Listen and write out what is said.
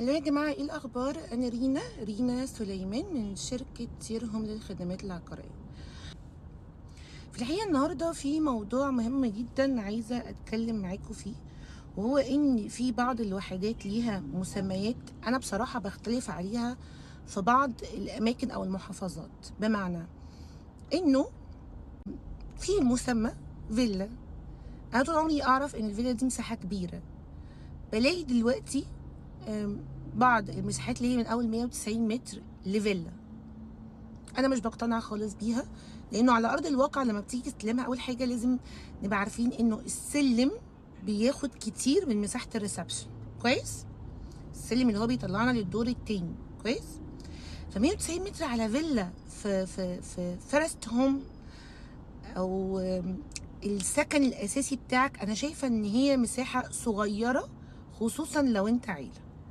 هلو يا جماعة، ايه الأخبار؟ أنا رينا سليمان من شركة سيرهم للخدمات العقارية. في الحقيقة النهاردة في موضوع مهم جدا عايزة أتكلم معاكم فيه، وهو إن في بعض الوحدات ليها مسميات أنا بصراحة بختلف عليها في بعض الأماكن أو المحافظات. بمعنى إنه في مسمى فيلا، أنا طول عمري أعرف إن الفيلا دي مساحة كبيرة. بلاقي دلوقتي بعض المساحات اللي هي من اول 190 متر لفيلا. انا مش بقتنع خالص بيها، لانه على ارض الواقع لما بتيجي تستلمها اول حاجه لازم نبقى عارفين انه السلم بياخد كتير من مساحه الريسبشن. كويس؟ السلم اللي هو بيطلعنا للدور التاني. كويس؟ ف 190 متر على فيلا في فيرست هوم او السكن الاساسي بتاعك، انا شايفه ان هي مساحه صغيره، خصوصا لو انت عيله.